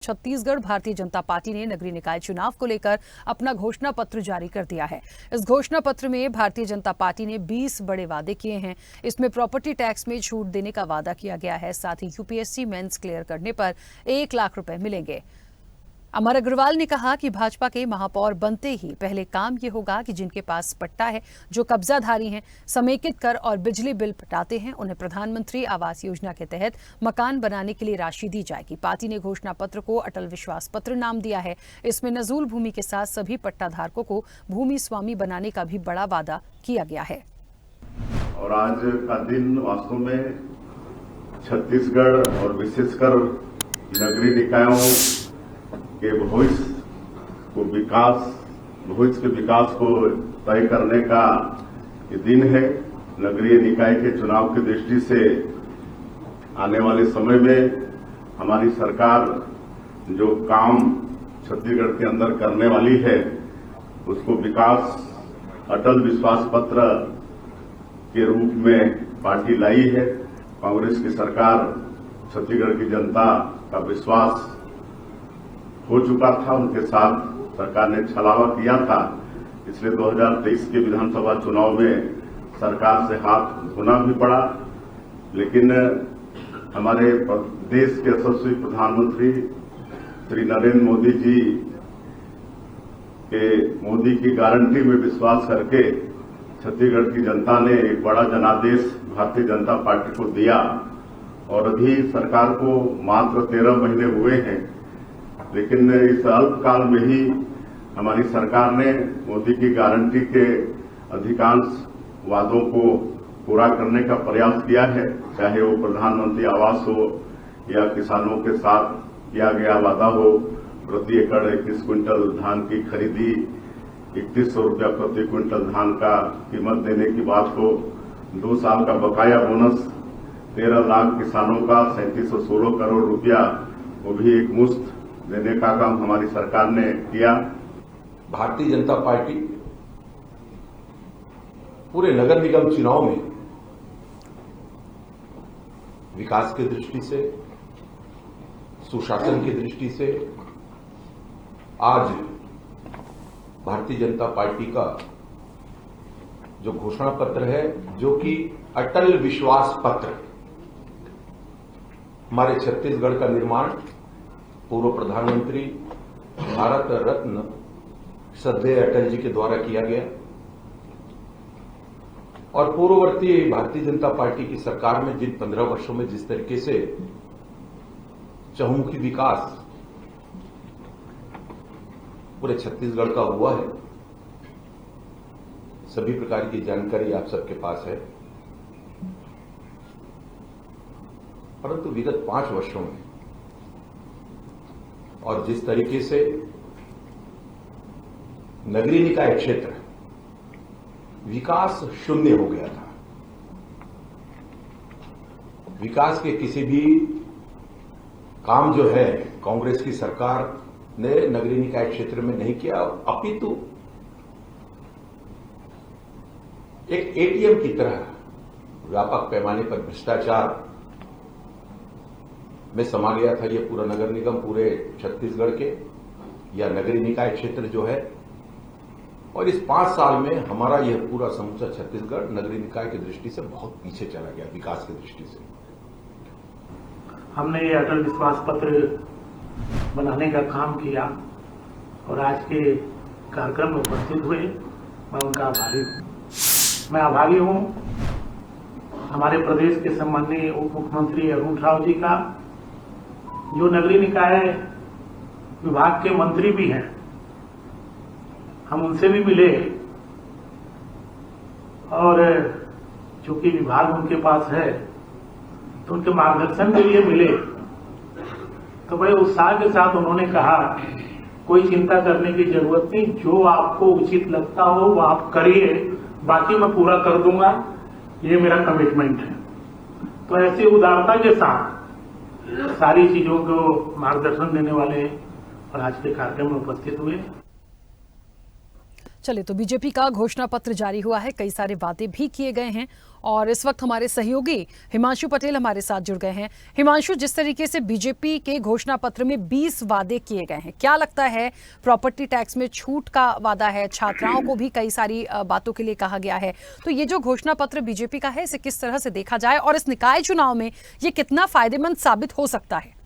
Chhattisgarh Bharatiya Janata party ने नगरीय निकाय चुनाव को लेकर अपना घोषणा पत्र जारी कर दिया है। इस घोषणा पत्र में भारतीय जनता पार्टी ने 20 बड़े वादे किए हैं। इसमें प्रॉपर्टी टैक्स में छूट देने का वादा किया गया है। साथ ही यूपीएससी मेंस क्लियर करने पर 1 लाख रुपए मिलेंगे। अमर अग्रवाल ने कहा कि भाजपा के महापौर बनते ही पहले काम ये होगा कि जिनके पास पट्टा है, जो कब्जाधारी हैं, समेकित कर और बिजली बिल पटाते हैं, उन्हें प्रधानमंत्री आवास योजना के तहत मकान बनाने के लिए राशि दी जाएगी। पार्टी ने घोषणा पत्र को अटल विश्वास पत्र नाम दिया है। इसमें नजूल भूमि के साथ सभी पट्टाधारकों को भूमि स्वामी बनाने का भी बड़ा वादा किया गया है। और आज का दिन वास्तव में छत्तीसगढ़ और विशेषकर नगरीय निकायों के भविष्य के विकास को तय करने का ये दिन है। नगरीय निकाय के चुनाव की दृष्टि से आने वाले समय में हमारी सरकार जो काम छत्तीसगढ़ के अंदर करने वाली है, उसको विकास अटल विश्वास पत्र के रूप में पार्टी लाई है। कांग्रेस की सरकार छत्तीसगढ़ की जनता का विश्वास हो चुका था, उनके साथ सरकार ने छलावा किया था। इसलिए 2023 के विधानसभा चुनाव में सरकार से हाथ धोना भी पड़ा, लेकिन हमारे देश के यशस्वी प्रधानमंत्री श्री नरेंद्र मोदी जी के मोदी की गारंटी में विश्वास करके छत्तीसगढ़ की जनता ने एक बड़ा जनादेश भारतीय जनता पार्टी को दिया और अभी सरकार को मात्र 13 महीने हुए हैं, लेकिन इस अल्पकाल में ही हमारी सरकार ने मोदी की गारंटी के अधिकांश वादों को पूरा करने का प्रयास किया है। चाहे वो प्रधानमंत्री आवास हो या किसानों के साथ किया गया वादा हो, प्रति एकड़ 21 क्विंटल धान की खरीदी, 3100 रुपया प्रति क्विंटल धान का कीमत देने की बात हो, 2 साल का बकाया बोनस 13 लाख किसानों का 3716 करोड़ रुपया वो भी एक मुश्त देने का काम हमारी सरकार ने किया। भारतीय जनता पार्टी पूरे नगर निगम चुनाव में विकास की दृष्टि से, सुशासन की दृष्टि से आज भारतीय जनता पार्टी का जो घोषणा पत्र है, जो कि अटल विश्वास पत्र, हमारे छत्तीसगढ़ का निर्माण पूर्व प्रधानमंत्री भारत रत्न श्रद्धेय अटल जी के द्वारा किया गया और पूर्ववर्ती भारतीय जनता पार्टी की सरकार में जिन 15 वर्षों में जिस तरीके से चहुमुखी विकास पूरे छत्तीसगढ़ का हुआ है, सभी प्रकार की जानकारी आप सबके पास है। परंतु विगत 5 वर्षों में और जिस तरीके से नगरीय निकाय क्षेत्र विकास शून्य हो गया था, विकास के किसी भी काम जो है कांग्रेस की सरकार ने नगरीय निकाय क्षेत्र में नहीं किया, अपितु एक एटीएम की तरह व्यापक पैमाने पर भ्रष्टाचार में समा गया था ये पूरा नगर निगम, पूरे छत्तीसगढ़ के या नगरीय निकाय क्षेत्र जो है। और इस 5 साल में हमारा यह पूरा समूचा छत्तीसगढ़ नगरीय निकाय की दृष्टि से बहुत पीछे चला गया विकास की दृष्टि से। हमने ये अटल विश्वास पत्र बनाने का काम किया और आज के कार्यक्रम में उपस्थित हुए, मैं उनका आभारी हूं। मैं आभारी हूं हमारे प्रदेश के सम्माननीय उप मुख्यमंत्री अरुण राव जी का, जो नगरीय निकाय विभाग के मंत्री भी हैं। हम उनसे भी मिले और चूंकि विभाग उनके पास है तो उनके मार्गदर्शन के लिए मिले, तो बड़े उत्साह के साथ उन्होंने कहा कोई चिंता करने की जरूरत नहीं, जो आपको उचित लगता हो वो आप करिए, बाकी मैं पूरा कर दूंगा, ये मेरा कमिटमेंट है। तो ऐसी उदारता के साथ सारी चीजों को मार्गदर्शन देने वाले और आज के कार्यक्रम में उपस्थित हुए। चलिए, तो बीजेपी का घोषणा पत्र जारी हुआ है, कई सारे वादे भी किए गए हैं और इस वक्त हमारे सहयोगी हिमांशु पटेल हमारे साथ जुड़ गए हैं। हिमांशु, जिस तरीके से बीजेपी के घोषणा पत्र में 20 वादे किए गए हैं, क्या लगता है प्रॉपर्टी टैक्स में छूट का वादा है, छात्राओं को भी कई सारी बातों के लिए कहा गया है, तो ये जो घोषणा पत्र बीजेपी का है इसे किस तरह से देखा जाए और इस निकाय चुनाव में ये कितना फायदेमंद साबित हो सकता है?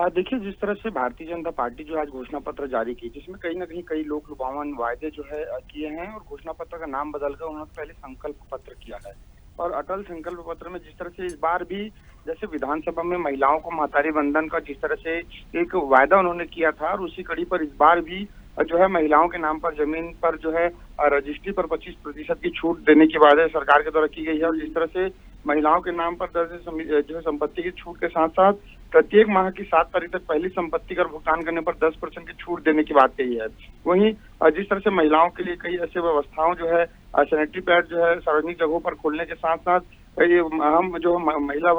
देखिए, जिस तरह से भारतीय जनता पार्टी जो आज घोषणा पत्र जारी की, जिसमें कहीं ना कहीं कई लोक लुभावन वायदे जो है किए हैं और घोषणा पत्र का नाम बदलकर उन्होंने पहले संकल्प पत्र किया है। और अटल संकल्प पत्र में जिस तरह से इस बार भी जैसे विधानसभा में महिलाओं को महतारी बंधन का जिस तरह से एक वायदा उन्होंने किया था और उसी कड़ी पर इस बार भी जो है महिलाओं के नाम पर जमीन पर जो है रजिस्ट्री पर 25% की छूट देने की वादा सरकार के द्वारा की गई है। और जिस तरह से महिलाओं के नाम पर दर्ज जो है संपत्ति की छूट के साथ साथ प्रत्येक माह की 7 तारीख तक पहली संपत्ति कर भुगतान करने पर 10% की छूट देने की बात कही है। वहीं जिस तरह से महिलाओं के लिए कई ऐसे व्यवस्थाओं जो है सैनिटरी पैड जो है सार्वजनिक जगहों पर खोलने के साथ साथ हम जो महिला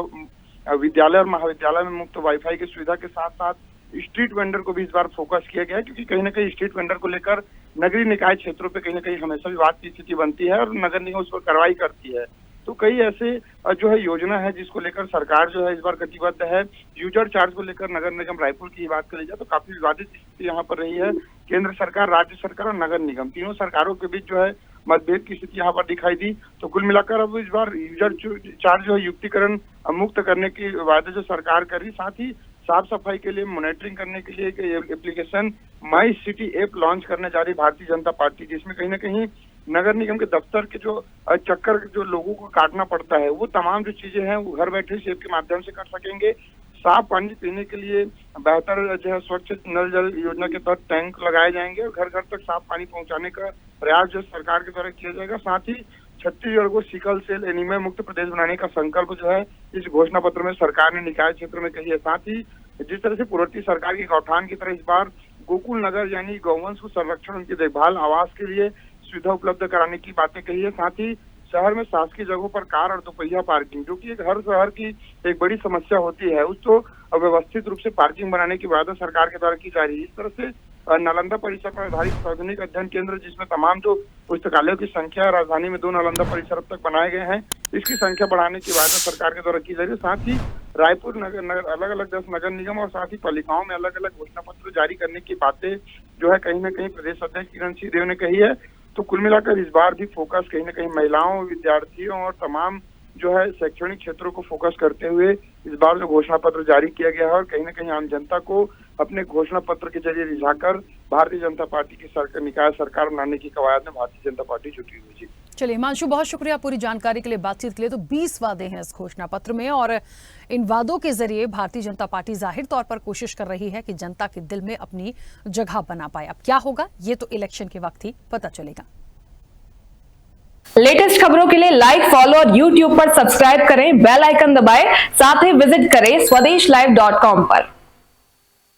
विद्यालय और महाविद्यालय में मुफ्त वाईफाई की सुविधा के साथ साथ स्ट्रीट वेंडर को भी इस बार फोकस किया गया है, क्योंकि कहीं ना कहीं स्ट्रीट वेंडर को लेकर नगरीय निकाय क्षेत्रों पे कहीं ना कहीं हमेशा विवाद की स्थिति बनती है और नगर निगम उस पर कार्रवाई करती है। तो कई ऐसे जो है योजना है जिसको लेकर सरकार जो है इस बार कटिबद्ध है। यूजर चार्ज को लेकर नगर निगम रायपुर की बात करी जाए तो काफी विवादित स्थिति यहाँ पर रही है। केंद्र सरकार, राज्य सरकार और नगर निगम तीनों सरकारों के बीच जो है मतभेद की स्थिति यहाँ पर दिखाई दी। तो कुल मिलाकर अब इस बार यूजर चार्ज जो है युक्तिकरण मुक्त करने की वादे जो सरकार करी, साथ ही साफ सफाई के लिए मॉनिटरिंग करने के लिए एक application my city app launch करने जा रही भारतीय जनता पार्टी, जिसमें कहीं ना कहीं नगर निगम के दफ्तर के जो चक्कर जो लोगों को काटना पड़ता है वो तमाम जो चीजें हैं वो घर बैठे इस ऐप के माध्यम से कर सकेंगे। साफ पानी पीने के लिए बेहतर जो है स्वच्छ नल जल योजना के तहत टैंक लगाए जाएंगे और घर घर तक साफ पानी पहुंचाने का प्रयास जो सरकार के द्वारा किया जाएगा। साथ ही छत्तीसगढ़ को सिकल सेल एनीमिया मुक्त प्रदेश बनाने का संकल्प जो है इस घोषणा पत्र में सरकार ने निकाय क्षेत्र में कही है। साथ ही जिस तरह से पूर्ववर्ती सरकार की गौठान की तरह इस बार गोकुल नगर यानी गौवंश को संरक्षण, उनकी देखभाल, आवास के लिए सुविधा उपलब्ध कराने की बातें कही है। साथ ही शहर में शासकीय जगहों पर कार और दोपहिया पार्किंग, जो कि हर शहर की एक बड़ी समस्या होती है, उसको व्यवस्थित रूप से पार्किंग बनाने की वादा सरकार के द्वारा की जा रही है। इस तरह से नालंदा परिसर पर आधारित सार्वजनिक अध्ययन केंद्र, जिसमें तमाम जो पुस्तकालयों की संख्या राजधानी में 2 नालंदा परिसर अब तक बनाए गए हैं, इसकी संख्या बढ़ाने की वादा सरकार के द्वारा की जा रही है। साथ ही रायपुर नगर अलग अलग 10 नगर निगम और साथ ही पालिकाओं में अलग अलग घोषणा पत्र जारी करने की बातें जो है कहीं ना कहीं प्रदेश अध्यक्ष किरण सिंह देव ने कही है। तो कुल मिलाकर इस बार भी फोकस कहीं ना कहीं महिलाओं, विद्यार्थियों और तमाम जो है शैक्षणिक क्षेत्रों को फोकस करते हुए इस बार जो घोषणा पत्र जारी किया गया है और कहीं ना कहीं आम जनता को अपने घोषणा पत्र के जरिए रिझाकर भारतीय जनता पार्टी की निकाय सरकार बनाने की कवायद में भारतीय जनता पार्टी जुटी हुई है। चलिए हिमांशु, बहुत शुक्रिया पूरी जानकारी के लिए, बातचीत के लिए। तो 20 वादे हैं इस घोषणा पत्र में और इन वादों के जरिए भारतीय जनता पार्टी जाहिर तौर पर कोशिश कर रही है कि जनता के दिल में अपनी जगह बना पाए। अब क्या होगा ये तो इलेक्शन के वक्त ही पता चलेगा। लेटेस्ट खबरों के लिए लाइक, फॉलो और YouTube पर सब्सक्राइब करें, बेल आइकन दबाएं, साथ ही विजिट करें swedeshlive.com पर।